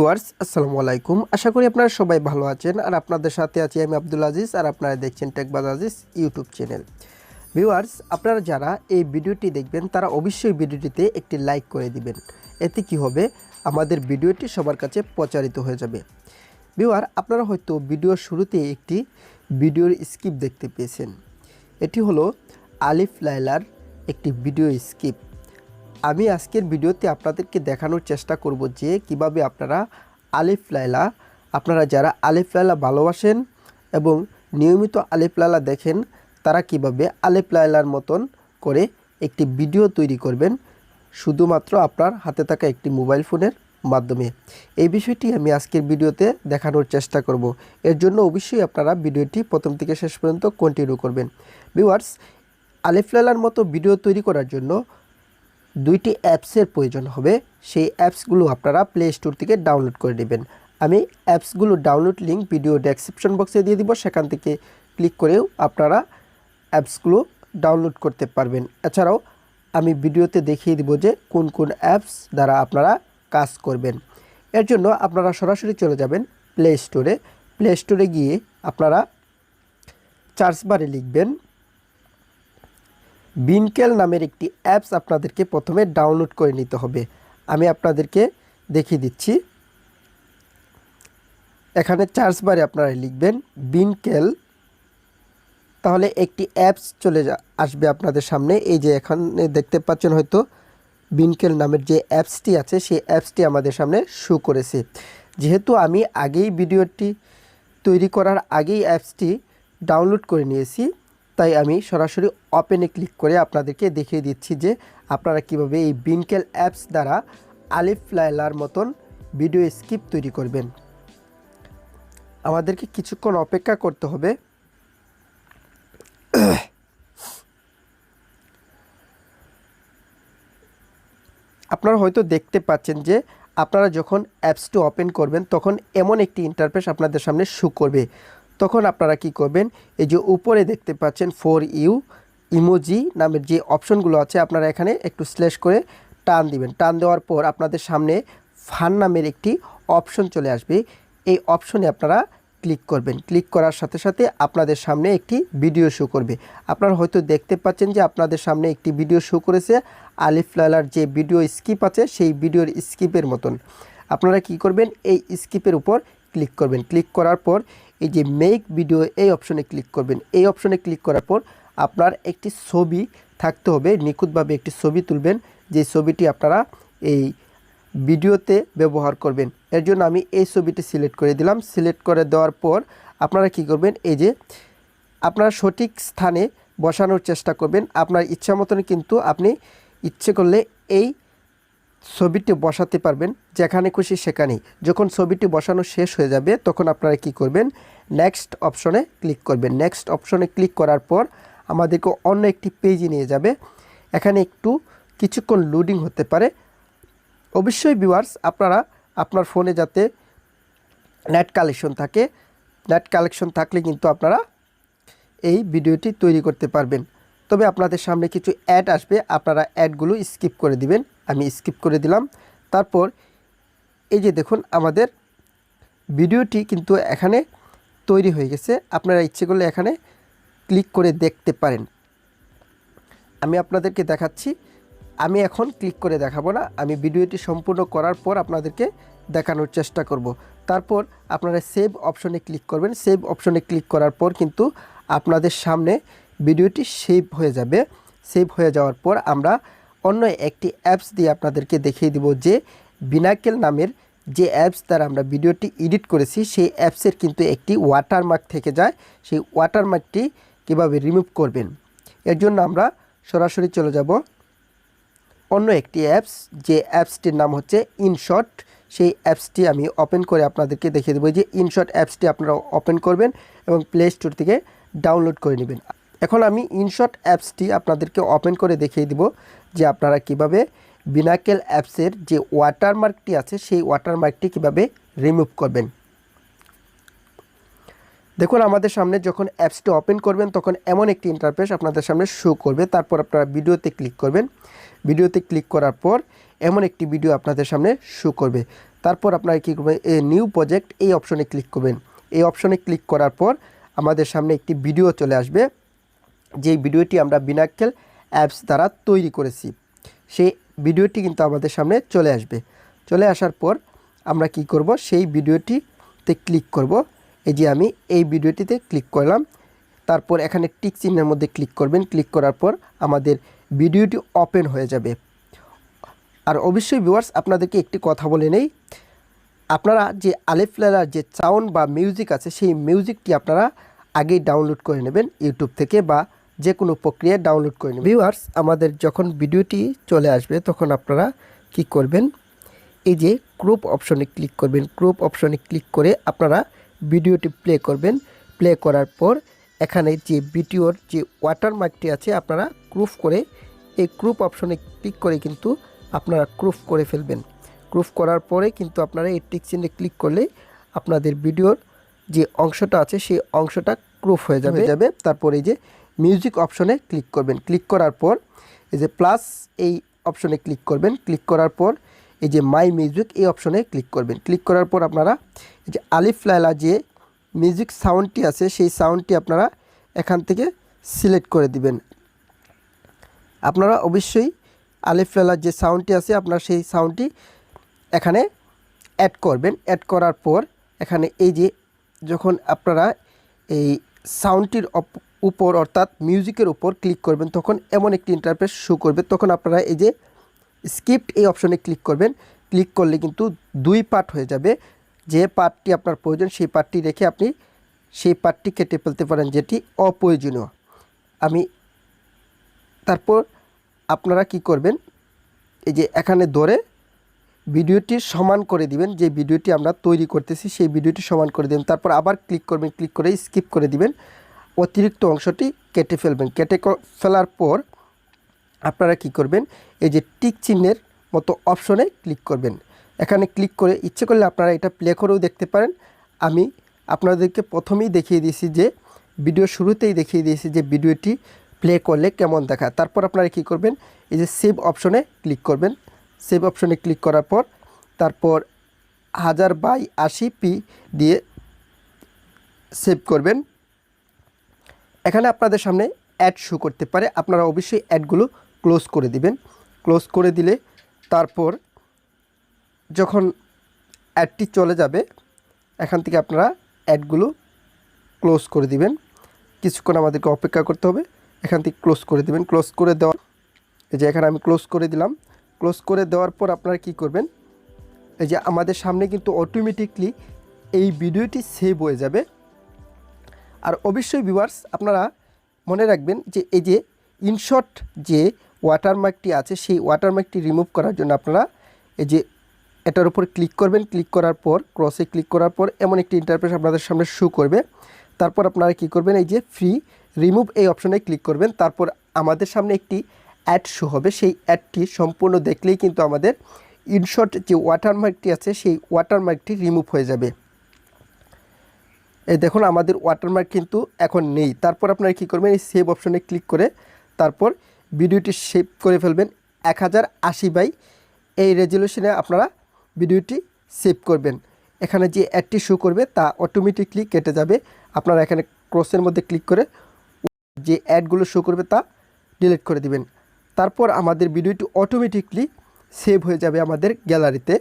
Viewers আসসালামু আলাইকুম। আশা করি আপনারা সবাই ভালো আছেন আর আপনাদের সাথে আছি আমি আব্দুল আজিজ আর আপনারা দেখছেন টেকবাজ আজিজ ইউটিউব চ্যানেল। ভিউয়ার্স আপনারা যারা এই ভিডিওটি দেখবেন তারা অবশ্যই ভিডিওটিতে একটি লাইক করে দিবেন। এতে কি হবে, আমাদের ভিডিওটি সবার কাছে প্রচারিত হয়ে যাবে। ভিউয়ার আপনারা হয়তো ভিডিওর শুরুতে একটি ভিডিওর স্কিপ দেখতে পেয়েছেন। এটি হলো আলিফ লাইলার একটি ভিডিও স্কিপ। আমি আজকের ভিডিওতে আপনাদেরকে দেখানোর চেষ্টা করব যে কিভাবে আপনারা আলিফ লাইলা, আপনারা যারা আলিফ লাইলা ভালোবাসেন এবং নিয়মিত আলিফ লাইলা দেখেন তারা কিভাবে আলিফ লাইলার মতন করে একটি ভিডিও তৈরি করবেন শুধুমাত্র আপনার হাতে থাকা একটি মোবাইল ফোনের মাধ্যমে। এই বিষয়টি আমি আজকের ভিডিওতে দেখানোর চেষ্টা করব। এর জন্য অবশ্যই আপনারা ভিডিওটি প্রথম থেকে শেষ পর্যন্ত কন্টিনিউ করবেন। ভিউয়ার্স, আলিফ লাইলার মতো ভিডিও তৈরি করার জন্য দুইটি অ্যাপসের প্রয়োজন হবে। সেই অ্যাপসগুলো আপনারা প্লে স্টোর থেকে ডাউনলোড করে নেবেন। আমি অ্যাপসগুলো ডাউনলোড লিঙ্ক ভিডিও ডেসক্রিপশন বক্সে দিয়ে দিব, সেখান থেকে ক্লিক করেও আপনারা অ্যাপসগুলো ডাউনলোড করতে পারবেন। এছাড়াও আমি ভিডিওতে দেখিয়ে দিব যে কোন কোন অ্যাপস দ্বারা আপনারা কাজ করবেন। এর জন্য আপনারা সরাসরি চলে যাবেন প্লে স্টোরে। প্লে স্টোরে গিয়ে আপনারা সার্চ বারে লিখবেন ভিনকেল নামের একটি অ্যাপস আপনাদেরকে প্রথমে ডাউনলোড করে নিতে হবে। আমি আপনাদেরকে দেখিয়ে দিচ্ছি। এখানে সার্চ বারে আপনারা লিখবেন ভিনকেল, তাহলে একটি অ্যাপস আসবে আপনাদের সামনে। এই যে এখানে দেখতে পাচ্ছেন হয়তো ভিনকেল নামের যে অ্যাপসটি আছে সেই অ্যাপসটি আমাদের সামনে শো করেছে। যেহেতু আমি আগেই ভিডিওটি তৈরি করার আগেই অ্যাপসটি ডাউনলোড করে নিয়েছি, তাই আমি সরাসরি ওপেনে ক্লিক করে আপনাদেরকে দেখিয়ে দিচ্ছি যে আপনারা কিভাবে এই ভিনকেল অ্যাপস দ্বারা আলিফ লাইলার মতন ভিডিও স্কিপ তৈরি করবেন। আমাদেরকে কিছুক্ষণ অপেক্ষা করতে হবে। আপনারা হয়তো দেখতে পাচ্ছেন যে আপনারা যখন অ্যাপসটি ওপেন করবেন তখন এমন একটি ইন্টারফেস আপনাদের সামনে শো করবে। তখন আপনারা কি করবেন, এই যে উপরে দেখতে পাচ্ছেন ফর ইউ ইমোজি নামের যে অপশনগুলো আছে আপনারা এখানে একটু স্ল্যাশ করে টান দিবেন। টান দেওয়ার পর আপনাদের সামনে ফান নামের একটি অপশন চলে আসবে। এই অপশনে আপনারা ক্লিক করবেন। ক্লিক করার সাথে সাথে আপনাদের সামনে একটি ভিডিও শো করবে। আপনারা হয়তো দেখতে পাচ্ছেন যে আপনাদের সামনে একটি ভিডিও শো করেছে আলিফ লাইলার যে ভিডিও স্কিপ আছে সেই ভিডিওর স্কিপের মতন। আপনারা কি করবেন, এই স্কিপের উপর ক্লিক করবেন। ক্লিক করার পর এই যে মেক ভিডিও এই অপশনে ক্লিক করবেন। এই অপশনে ক্লিক করার পর আপনার একটি ছবি থাকতে হবে, নিখুঁতভাবে একটি ছবি তুলবেন যে ছবিটি আপনারা এই ভিডিওতে ব্যবহার করবেন। এর জন্য আমি এই ছবিটি সিলেক্ট করে দিলাম। সিলেক্ট করে দেওয়ার পর আপনারা কি করবেন, এই যে আপনারা সঠিক স্থানে বসানোর চেষ্টা করবেন। আপনার ইচ্ছা মতন কিন্তু আপনি ইচ্ছে করলে এই ছবিটি বসাতে পারবেন যেখানে খুশি সেখানেই। যখন ছবিটি বসানো শেষ হয়ে যাবে তখন আপনারা কি করবেন, নেক্সট অপশনে ক্লিক করবেন। নেক্সট অপশনে ক্লিক করার পর আমাদেরকে অন্য একটি পেজে নিয়ে যাবে। এখানে একটু কিছুক্ষণ লোডিং হতে পারে। অবশ্যই ভিউয়ার্স আপনারা আপনার ফোনে যাতে নেট কালেকশন থাকে, নেট কালেকশন থাকলে কিন্তু আপনারা এই ভিডিওটি তৈরি করতে পারবেন। তবে আপনাদের সামনে কিছু অ্যাড আসবে, আপনারা অ্যাডগুলো স্কিপ করে দিবেন। আমি স্কিপ করে দিলাম। তারপর এই যে দেখুন আমাদের ভিডিওটি কিন্তু এখানে তৈরি হয়ে গেছে। আপনারা ইচ্ছে করলে এখানে ক্লিক করে দেখতে পারেন। আমি আপনাদেরকে দেখাচ্ছি। আমি এখন ক্লিক করে দেখাবো না, আমি ভিডিওটি সম্পূর্ণ করার পর আপনাদেরকে দেখানোর চেষ্টা করব। তারপর আপনারা সেভ অপশনে ক্লিক করবেন। সেভ অপশনে ক্লিক করার পর কিন্তু আপনাদের সামনে ভিডিওটি সেভ হয়ে যাবে। সেভ হয়ে যাওয়ার পর আমরা অন্য একটি অ্যাপস দিয়ে আপনাদেরকে দেখিয়ে দিব যে ভিনকেল নামের যে অ্যাপস দ্বারা আমরা ভিডিওটি এডিট করেছি সেই অ্যাপসের কিন্তু একটি ওয়াটারমার্ক থেকে যায়। সেই ওয়াটারমার্কটি কীভাবে রিমুভ করবেন, এর জন্য আমরা সরাসরি চলে যাব অন্য একটি অ্যাপস, যে অ্যাপসটির নাম হচ্ছে ইনশট। সেই অ্যাপসটি আমি ওপেন করে আপনাদেরকে দেখিয়ে দেবো। যে ইনশট অ্যাপসটি আপনারা ওপেন করবেন এবং প্লে স্টোর থেকে ডাউনলোড করে নেবেন। এখন আমি ইনশট অ্যাপসটি আপনাদেরকে ওপেন করে দেখিয়ে দিব যে আপনারা কিভাবে ভিনকেল অ্যাপসের যে ওয়াটারমার্কটি আছে সেই ওয়াটারমার্কটি কিভাবে রিমুভ করবেন। দেখুন আমাদের সামনে যখন অ্যাপসটি ওপেন করবেন তখন এমন একটি ইন্টারফেস আপনাদের সামনে শো করবে। তারপর আপনারা ভিডিওতে ক্লিক করবেন। ভিডিওতে ক্লিক করার পর এমন একটি ভিডিও আপনাদের সামনে শো করবে। তারপর আপনারা কী করবেন, এই নিউ প্রজেক্ট এই অপশনে ক্লিক করবেন। এই অপশনে ক্লিক করার পর আমাদের সামনে একটি ভিডিও চলে আসবে, যেই ভিডিওটি আমরা ভিনকেল অ্যাপস দ্বারা তৈরি করেছি। সেই ভিডিওটি কিন্তু আমাদের সামনে চলে আসবে। চলে আসার পর আমরা কি করব, সেই ভিডিওটিতে ক্লিক করব। এই যে আমি এই ভিডিওটিতে ক্লিক করলাম। তারপর এখানে টিক চিহ্নের মধ্যে ক্লিক করবেন। ক্লিক করার পর আমাদের ভিডিওটি ওপেন হয়ে যাবে। আর অবশ্যই ভিউয়ার্স, আপনাদেরকে একটি কথা বলে নেই, আপনারা যে আলিফ লাইলার যে সাউন্ড বা মিউজিক আছে, সেই মিউজিকটি আপনারা আগেই ডাউনলোড করে নেবেন ইউটিউব থেকে বা যে কোনো প্রক্রিয়ায় ডাউনলোড করে নেবেন। ভিউয়ার্স, আমাদের যখন ভিডিওটি চলে আসবে তখন আপনারা কি করবেন, এই যে ক্রপ অপশনে ক্লিক করবেন। ক্রপ অপশনে ক্লিক করে আপনারা ভিডিওটি প্লে করবেন। প্লে করার পর এখানে যে ভিডিওর যে ওয়াটারমার্কটি আছে আপনারা ক্রপ করে এই ক্রপ অপশনে ক্লিক করে কিন্তু আপনারা ক্রপ করে ফেলবেন। ক্রপ করার পরে কিন্তু আপনারা এই টিক চিহ্নে ক্লিক করলে আপনাদের ভিডিওর যে অংশটা আছে সেই অংশটা ক্রপ হয়ে যাবে। তারপর এই যে মিউজিক অপশনে ক্লিক করবেন। ক্লিক করার পর এই যে প্লাস এই অপশনে ক্লিক করবেন। ক্লিক করার পর এই যে মাই মিউজিক এই অপশনে ক্লিক করবেন। ক্লিক করার পর আপনারা এই যে আলিফ লাইলা যে মিউজিক সাউন্ডটি আছে সেই সাউন্ডটি আপনারা এখান থেকে সিলেক্ট করে দিবেন। আপনারা অবশ্যই আলিফ লাইলার যে সাউন্ডটি আছে আপনারা সেই সাউন্ডটি এখানে অ্যাড করবেন। অ্যাড করার পর এখানে এই যে যখন আপনারা এই সাউন্ডটির উপর অর্থাৎ মিউজিকের উপর ক্লিক করবেন তখন এমন একটি ইন্টারফেস শো করবে। তখন আপনারা এই যে স্কিপ্ট এই অপশনে ক্লিক করবেন। ক্লিক করলে কিন্তু দুই পার্ট হয়ে যাবে। যে পার্টটি আপনার প্রয়োজন সেই পার্টটি রেখে আপনি সেই পার্টটি কেটে ফেলতে পারেন যেটি অপ্রয়োজনীয়। তারপর আপনারা কি করবেন, এই যে এখানে ধরে ভিডিওটি সমান করে দিবেন। যে ভিডিওটি আমরা তৈরি করতেছি সেই ভিডিওটি সমান করে দেবেন। তারপর আবার ক্লিক করবেন। ক্লিক করে স্কিপ করে দিবেন, অতিরিক্ত অংশটি কেটে ফেলবেন। কেটে ফেলার পর আপনারা কি করবেন, এই যে টিক চিহ্নের মতো অপশনে ক্লিক করবেন। এখানে ক্লিক করে ইচ্ছে করলে আপনারা এটা প্লে করেও দেখতে পারেন। আমি আপনাদেরকে প্রথমেই দেখিয়ে দিয়েছি, যে ভিডিও শুরুতেই দেখিয়ে দিয়েছি যে ভিডিওটি প্লে করলে কেমন দেখায়। তারপর আপনারা কি করবেন, এই যে সেভ অপশনে ক্লিক করবেন। সেভ অপশনে ক্লিক করার পর তারপর 1080p দিয়ে সেভ করবেন। এখানে আপনাদের সামনে অ্যাড শো করতে পারে, আপনারা অবশ্যই অ্যাডগুলো ক্লোজ করে দিবেন। ক্লোজ করে দিলে তারপর যখন অ্যাডটি চলে যাবে এখান থেকে আপনারা অ্যাডগুলো ক্লোজ করে দিবেন। কিছুক্ষণ আমাদেরকে অপেক্ষা করতে হবে। এখান থেকে ক্লোজ করে দিবেন। ক্লোজ করে দেওয়া, এই যে এখানে আমি ক্লোজ করে দিলাম। ক্লোজ করে দেওয়ার পর আপনারা কি করবেন, এই যে আমাদের সামনে কিন্তু অটোমেটিকলি এই ভিডিওটি সেভ হয়ে যাবে। আর অবশ্যই ভিউয়ার্স, আপনারা মনে রাখবেন যে এই যে ইনশট যে ওয়াটারমার্কটি আছে সেই ওয়াটারমার্কটি রিমুভ করার জন্য আপনারা এই যে এটার উপর ক্লিক করবেন। ক্লিক করার পর ক্রসে ক্লিক করার পর এমন একটি ইন্টারফেস আপনাদের সামনে শো করবে। তারপর আপনারা কি করবেন, এই যে ফ্রি রিমুভ এই অপশনে ক্লিক করবেন। তারপর আমাদের সামনে একটি অ্যাড শো হবে। সেই অ্যাডটি সম্পূর্ণ দেখলেই কিন্তু আমাদের ইনশট যে ওয়াটারমার্কটি আছে সেই ওয়াটারমার্কটি রিমুভ হয়ে যাবে। এই দেখুন আমাদের ওয়াটারমার্ক কিন্তু এখন নেই। তারপর আপনারা কী করবেন, এই সেভ অপশনে ক্লিক করে তারপর ভিডিওটি সেভ করে ফেলবেন। 1080 এই রেজলিউশনে আপনারা ভিডিওটি সেভ করবেন। এখানে যে অ্যাডটি শো করবে তা অটোমেটিকলি কেটে যাবে। আপনারা এখানে ক্রসের মধ্যে ক্লিক করে যে অ্যাডগুলো শো করবে তা ডিলিট করে দিবেন। তারপর আমাদের ভিডিওটি অটোমেটিকলি সেভ হয়ে যাবে আমাদের গ্যালারিতে।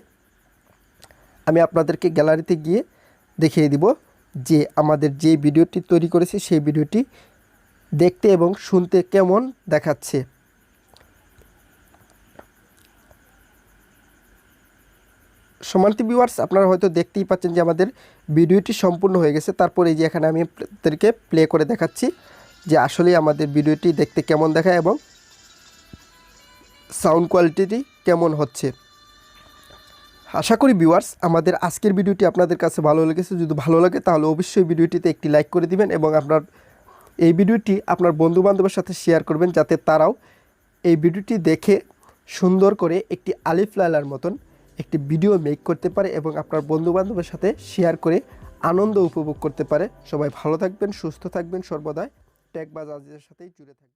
আমি আপনাদেরকে গ্যালারিতে গিয়ে দেখিয়ে দিব যে আমাদের যে ভিডিওটি তৈরি করেছি সেই ভিডিওটি দেখতে এবং শুনতে কেমন দেখাচ্ছে। সম্মানিত ভিউয়ার্স, আপনারা হয়তো দেখতেই পাচ্ছেন যে আমাদের ভিডিওটি সম্পূর্ণ হয়ে গেছে। তারপর এই যে এখানে আমি আপনাদেরকে প্লে করে দেখাচ্ছি যে আসলে আমাদের ভিডিওটি দেখতে কেমন দেখায় এবং সাউন্ড কোয়ালিটি কেমন হচ্ছে। আশা করি ভিউয়ার্স আমাদের আজকের ভিডিওটি আপনাদের কাছে ভালো লেগেছে। যদি ভালো লাগে তাহলে অবশ্যই ভিডিওটিতে একটি লাইক করে দিবেন এবং আপনার এই ভিডিওটি আপনার বন্ধুবান্ধবের সাথে শেয়ার করবেন, যাতে তারাও এই ভিডিওটি দেখে সুন্দর করে একটি আলিফ লাইলার মতন একটি ভিডিও মেক করতে পারে এবং আপনার বন্ধুবান্ধবের সাথে শেয়ার করে আনন্দ উপভোগ করতে পারে। সবাই ভালো থাকবেন, সুস্থ থাকবেন, সর্বদাই টেক বাজ আজিজের সাথেই জুড়ে থাকবেন।